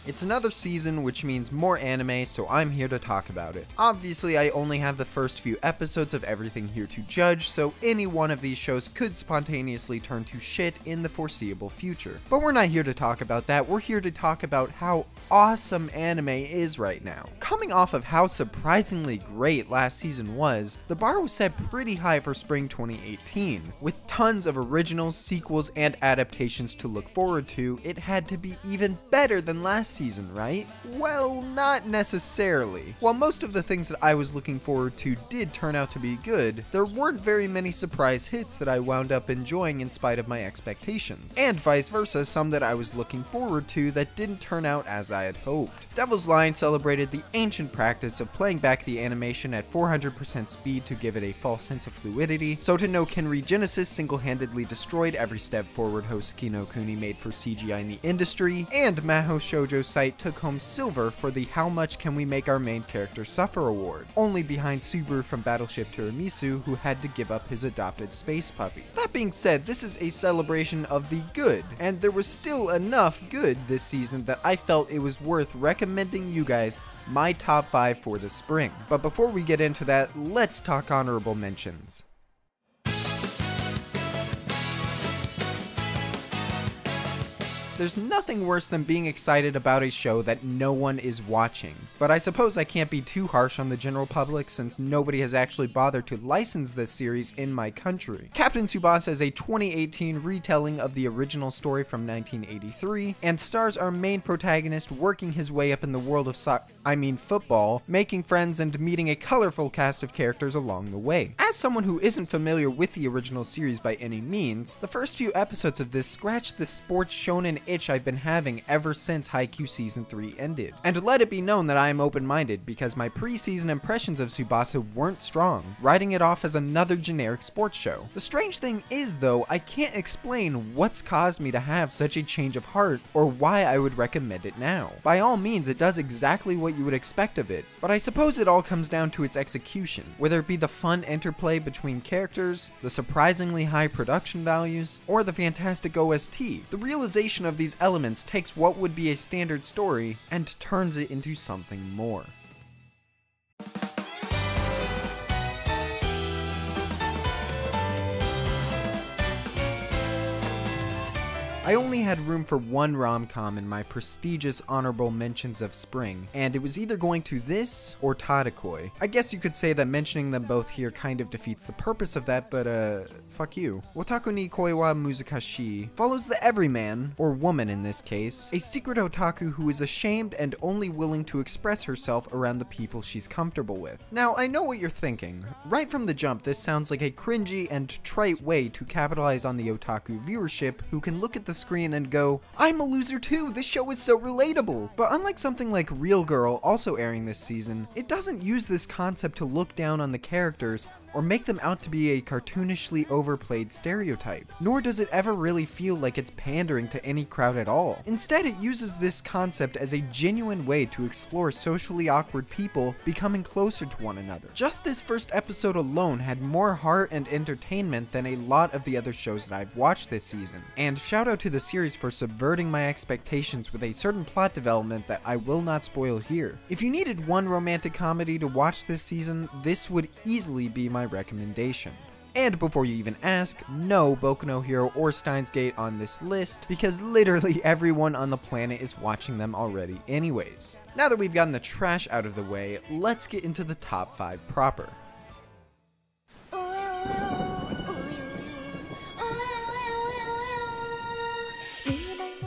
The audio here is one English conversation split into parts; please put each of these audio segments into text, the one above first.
It's another season, which means more anime, so I'm here to talk about it. Obviously, I only have the first few episodes of everything here to judge, so any one of these shows could spontaneously turn to shit in the foreseeable future. But we're not here to talk about that, we're here to talk about how awesome anime is right now. Coming off of how surprisingly great last season was, the bar was set pretty high for spring 2018. With tons of originals, sequels, and adaptations to look forward to, it had to be even better than last season, right? Well, not necessarily. While most of the things that I was looking forward to did turn out to be good, there weren't very many surprise hits that I wound up enjoying in spite of my expectations. And vice versa, some that I was looking forward to that didn't turn out as I had hoped. Devil's Line celebrated the ancient practice of playing back the animation at 400% speed to give it a false sense of fluidity. Sota no Kenri Genesis single-handedly destroyed every step forward Hoseki no Kuni made for CGI in the industry, and Maho Shoujo's site took home silver for the How Much Can We Make Our Main Character Suffer award, only behind Subaru from Battleship Tiramisu, who had to give up his adopted space puppy. That being said, this is a celebration of the good, and there was still enough good this season that I felt it was worth recommending you guys my top 5 for the spring. But before we get into that, let's talk honorable mentions. There's nothing worse than being excited about a show that no one is watching. But I suppose I can't be too harsh on the general public since nobody has actually bothered to license this series in my country. Captain Tsubasa is a 2018 retelling of the original story from 1983, and stars our main protagonist working his way up in the world of football, making friends and meeting a colorful cast of characters along the way. As someone who isn't familiar with the original series by any means, the first few episodes of this scratched the sports shonen itch I've been having ever since Haikyuu Season 3 ended. And let it be known that I am open-minded because my pre-season impressions of Tsubasa weren't strong, writing it off as another generic sports show. The strange thing is though, I can't explain what's caused me to have such a change of heart or why I would recommend it now. By all means, it does exactly what you would expect of it, but I suppose it all comes down to its execution, whether it be the fun interplay between characters, the surprisingly high production values, or the fantastic OST. The realization of these elements takes what would be a standard story and turns it into something more. I only had room for one rom-com in my prestigious honorable mentions of spring, and it was either going to this or Tadakoi. I guess you could say that mentioning them both here kind of defeats the purpose of that, but fuck you. Wotaku ni Koi wa Muzukashii follows the everyman, or woman in this case, a secret otaku who is ashamed and only willing to express herself around the people she's comfortable with. Now, I know what you're thinking. Right from the jump, this sounds like a cringy and trite way to capitalize on the otaku viewership who can look at the screen and go, I'm a loser too, this show is so relatable. But unlike something like Real Girl, also airing this season, it doesn't use this concept to look down on the characters or make them out to be a cartoonishly overplayed stereotype. Nor does it ever really feel like it's pandering to any crowd at all. Instead, it uses this concept as a genuine way to explore socially awkward people becoming closer to one another. Just this first episode alone had more heart and entertainment than a lot of the other shows that I've watched this season. And shout out to the series for subverting my expectations with a certain plot development that I will not spoil here. If you needed one romantic comedy to watch this season, this would easily be my recommendation. And before you even ask, no Boku no Hero or Steins Gate on this list, because literally everyone on the planet is watching them already anyways. Now that we've gotten the trash out of the way, let's get into the top 5 proper.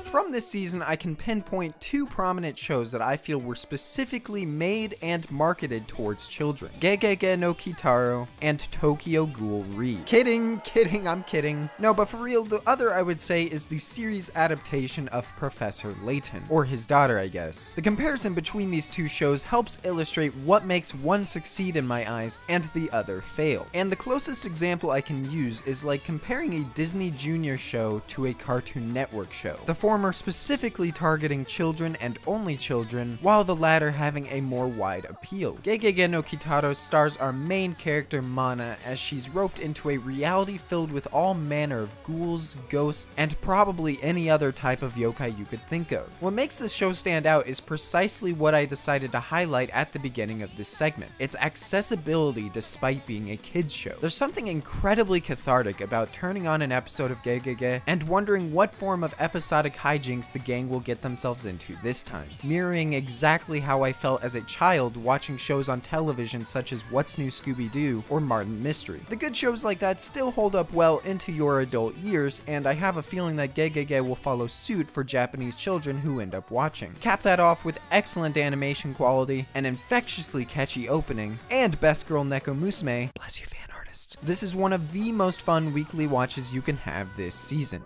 From this season, I can pinpoint 2 prominent shows that I feel were specifically made and marketed towards children. Gegege no Kitaro and Tokyo Ghoul Re. Kidding, I'm kidding. No, but for real, the other I would say is the series adaptation of Professor Layton, or his daughter, I guess. The comparison between these two shows helps illustrate what makes one succeed in my eyes and the other fail. And the closest example I can use is like comparing a Disney Junior show to a Cartoon Network show. The former former specifically targeting children and only children, while the latter having a more wide appeal. Gegege no Kitaro stars our main character Mana as she's roped into a reality filled with all manner of ghouls, ghosts, and probably any other type of yokai you could think of. What makes this show stand out is precisely what I decided to highlight at the beginning of this segment: its accessibility despite being a kids show. There's something incredibly cathartic about turning on an episode of Gegege and wondering what form of episodic hijinks the gang will get themselves into this time, mirroring exactly how I felt as a child watching shows on television such as What's New Scooby-Doo or Martin Mystery. The good shows like that still hold up well into your adult years, and I have a feeling that Gegege will follow suit for Japanese children who end up watching. Cap that off with excellent animation quality, an infectiously catchy opening, and Best Girl Neko Musume, bless you fan artists. This is one of the most fun weekly watches you can have this season.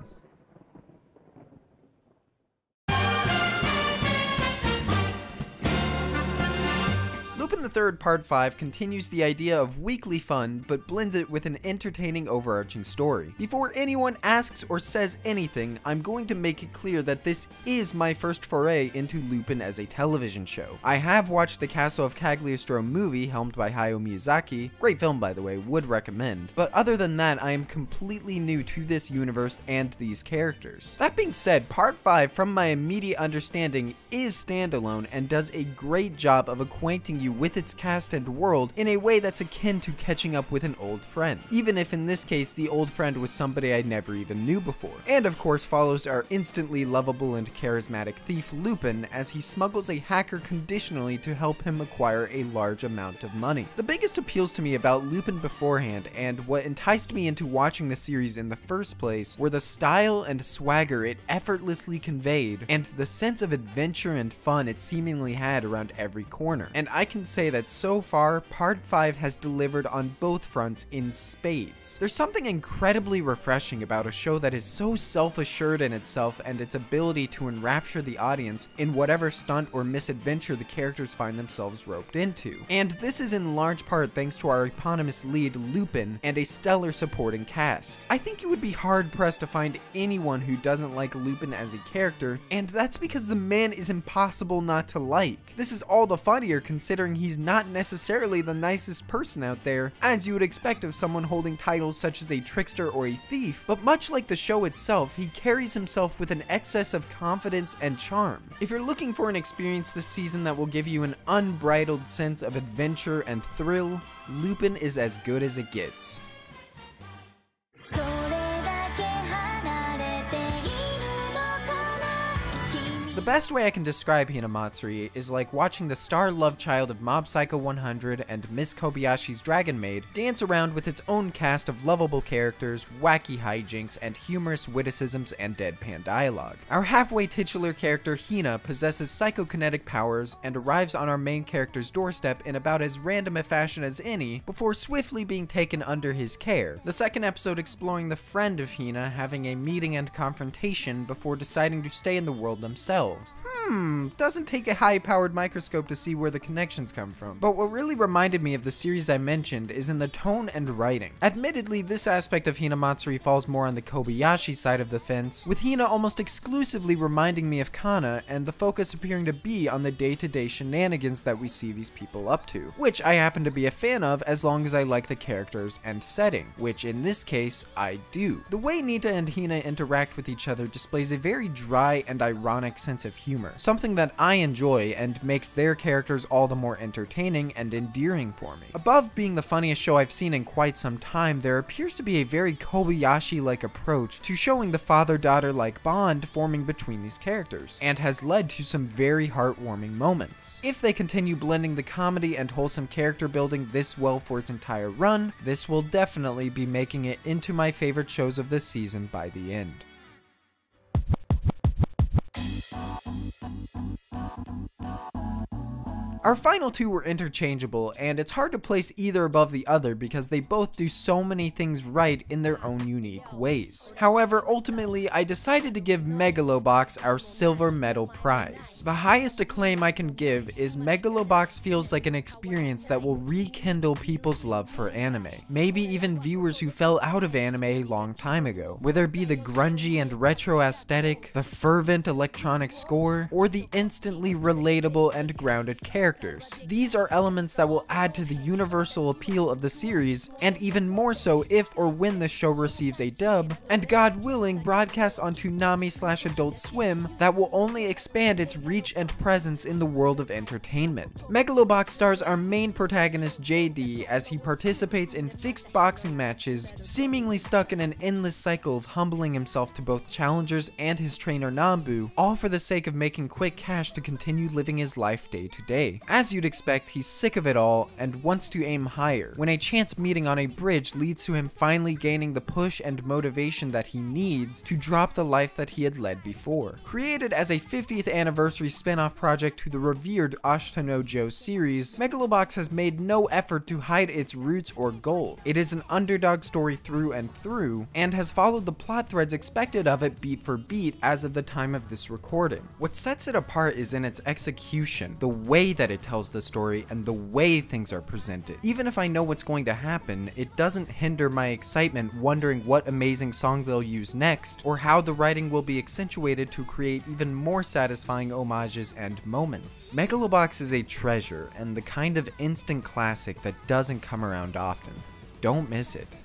Lupin III Part 5 continues the idea of weekly fun, but blends it with an entertaining overarching story. Before anyone asks or says anything, I'm going to make it clear that this is my first foray into Lupin as a television show. I have watched the Castle of Cagliostro movie, helmed by Hayao Miyazaki, great film by the way, would recommend, but other than that I am completely new to this universe and these characters. That being said, Part 5, from my immediate understanding, is standalone and does a great job of acquainting you with its cast and world in a way that's akin to catching up with an old friend, even if in this case the old friend was somebody I never even knew before. And of course follows our instantly lovable and charismatic thief Lupin as he smuggles a hacker conditionally to help him acquire a large amount of money. The biggest appeals to me about Lupin beforehand, and what enticed me into watching the series in the first place, were the style and swagger it effortlessly conveyed, and the sense of adventure and fun it seemingly had around every corner. And I can say that so far, Part 5 has delivered on both fronts in spades. There's something incredibly refreshing about a show that is so self-assured in itself and its ability to enrapture the audience in whatever stunt or misadventure the characters find themselves roped into. And this is in large part thanks to our eponymous lead, Lupin, and a stellar supporting cast. I think you would be hard-pressed to find anyone who doesn't like Lupin as a character, and that's because the man is impossible not to like. This is all the funnier considering he's not necessarily the nicest person out there, as you would expect of someone holding titles such as a trickster or a thief, but much like the show itself, he carries himself with an excess of confidence and charm. If you're looking for an experience this season that will give you an unbridled sense of adventure and thrill, Lupin is as good as it gets. The best way I can describe Hinamatsuri is like watching the star love child of Mob Psycho 100 and Miss Kobayashi's Dragon Maid dance around with its own cast of lovable characters, wacky hijinks, and humorous witticisms and deadpan dialogue. Our halfway titular character Hina possesses psychokinetic powers and arrives on our main character's doorstep in about as random a fashion as any, before swiftly being taken under his care. The second episode exploring the friend of Hina having a meeting and confrontation before deciding to stay in the world themselves. Doesn't take a high-powered microscope to see where the connections come from. But what really reminded me of the series I mentioned is in the tone and writing. Admittedly, this aspect of Hinamatsuri falls more on the Kobayashi side of the fence, with Hina almost exclusively reminding me of Kana, and the focus appearing to be on the day-to-day shenanigans that we see these people up to, which I happen to be a fan of as long as I like the characters and setting, which in this case, I do. The way Nita and Hina interact with each other displays a very dry and ironic sense of humor, something that I enjoy and makes their characters all the more entertaining and endearing for me. Above being the funniest show I've seen in quite some time, there appears to be a very Kobayashi-like approach to showing the father-daughter-like bond forming between these characters, and has led to some very heartwarming moments. If they continue blending the comedy and wholesome character building this well for its entire run, this will definitely be making it into my favorite shows of this season by the end. Our final two were interchangeable, and it's hard to place either above the other because they both do so many things right in their own unique ways. However, ultimately, I decided to give Megalo Box our silver medal prize. The highest acclaim I can give is Megalo Box feels like an experience that will rekindle people's love for anime. Maybe even viewers who fell out of anime a long time ago. Whether it be the grungy and retro aesthetic, the fervent electronic score, or the instantly relatable and grounded characters. These are elements that will add to the universal appeal of the series, and even more so if or when the show receives a dub, and God willing, broadcasts onto Nami/Adult Swim that will only expand its reach and presence in the world of entertainment. Megalo Box stars our main protagonist JD as he participates in fixed boxing matches, seemingly stuck in an endless cycle of humbling himself to both challengers and his trainer Nambu, all for the sake of making quick cash to continue living his life day to day. As you'd expect, he's sick of it all and wants to aim higher, when a chance meeting on a bridge leads to him finally gaining the push and motivation that he needs to drop the life that he had led before. Created as a 50th anniversary spin-off project to the revered Ashita no Joe series, Megalo Box has made no effort to hide its roots or goal. It is an underdog story through and through, and has followed the plot threads expected of it beat for beat as of the time of this recording. What sets it apart is in its execution, the way that it tells the story, and the way things are presented. Even if I know what's going to happen, it doesn't hinder my excitement wondering what amazing song they'll use next, or how the writing will be accentuated to create even more satisfying homages and moments. Megalo Box is a treasure, and the kind of instant classic that doesn't come around often. Don't miss it.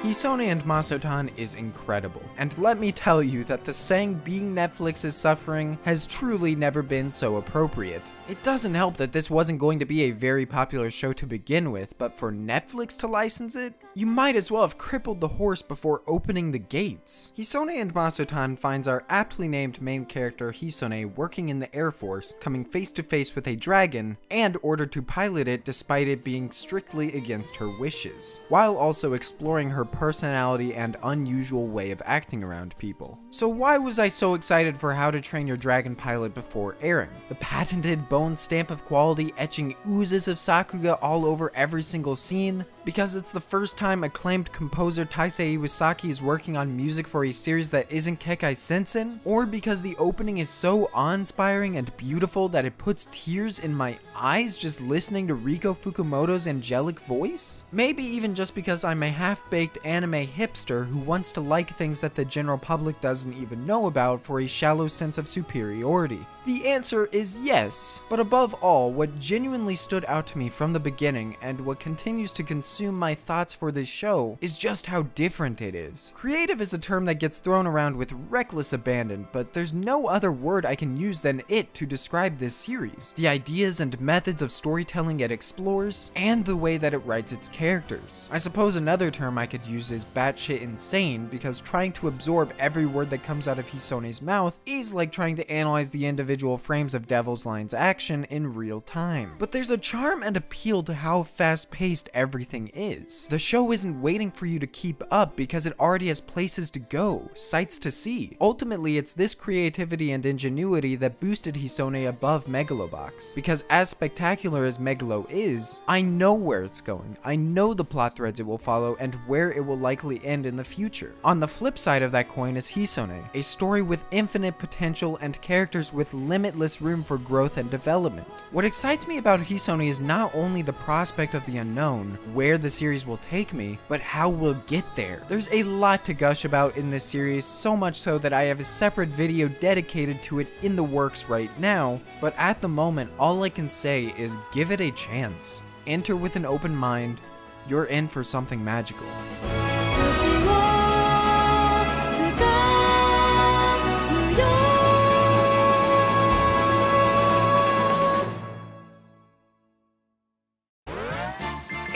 Hisone and Masotan is incredible, and let me tell you that the saying being Netflix's suffering has truly never been so appropriate. It doesn't help that this wasn't going to be a very popular show to begin with, but for Netflix to license it, you might as well have crippled the horse before opening the gates. Hisone and Masotan finds our aptly named main character Hisone working in the Air Force, coming face to face with a dragon, and ordered to pilot it despite it being strictly against her wishes, while also exploring her personality and unusual way of acting around people. So why was I so excited for How to Train Your Dragon pilot before airing? The patented bone stamp of quality etching oozes of Sakuga all over every single scene? Because it's the first time acclaimed composer Taisei Iwasaki is working on music for a series that isn't Kekai Sensen? Or because the opening is so awe-inspiring and beautiful that it puts tears in my eyes just listening to Riko Fukumoto's angelic voice? Maybe even just because I'm a half-baked anime hipster who wants to like things that the general public doesn't even know about for a shallow sense of superiority. The answer is yes, but above all, what genuinely stood out to me from the beginning and what continues to consume my thoughts for this show is just how different it is. Creative is a term that gets thrown around with reckless abandon, but there's no other word I can use than it to describe this series. The ideas and methods of storytelling it explores, and the way that it writes its characters. I suppose another term I could use is batshit insane, because trying to absorb every word that comes out of Hisone's mouth is like trying to analyze the individual frames of Devil's Line's action in real time. But there's a charm and appeal to how fast-paced everything is. The show isn't waiting for you to keep up because it already has places to go, sights to see. Ultimately, it's this creativity and ingenuity that boosted Hisone above Megalo Box. Because as spectacular as Megalo is, I know where it's going. I know the plot threads it will follow and where it will likely end in the future. On the flip side of that coin is Hisone, a story with infinite potential and characters with limitless room for growth and development. What excites me about Hisone is not only the prospect of the unknown, where the series will take me, but how we'll get there. There's a lot to gush about in this series, so much so that I have a separate video dedicated to it in the works right now, but at the moment, all I can say is give it a chance. Enter with an open mind. You're in for something magical.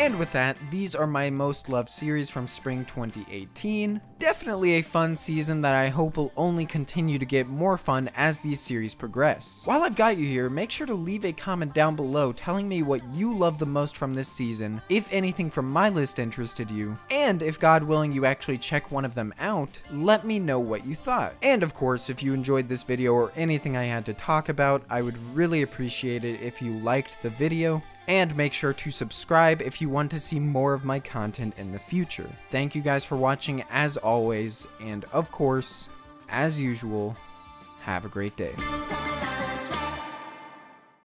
And with that, these are my most loved series from spring 2018. Definitely a fun season that I hope will only continue to get more fun as these series progress. While I've got you here, make sure to leave a comment down below telling me what you love the most from this season, if anything from my list interested you, and if God willing you actually check one of them out, let me know what you thought. And of course, if you enjoyed this video or anything I had to talk about, I would really appreciate it if you liked the video. And make sure to subscribe if you want to see more of my content in the future. Thank you guys for watching as always, and of course, as usual, have a great day.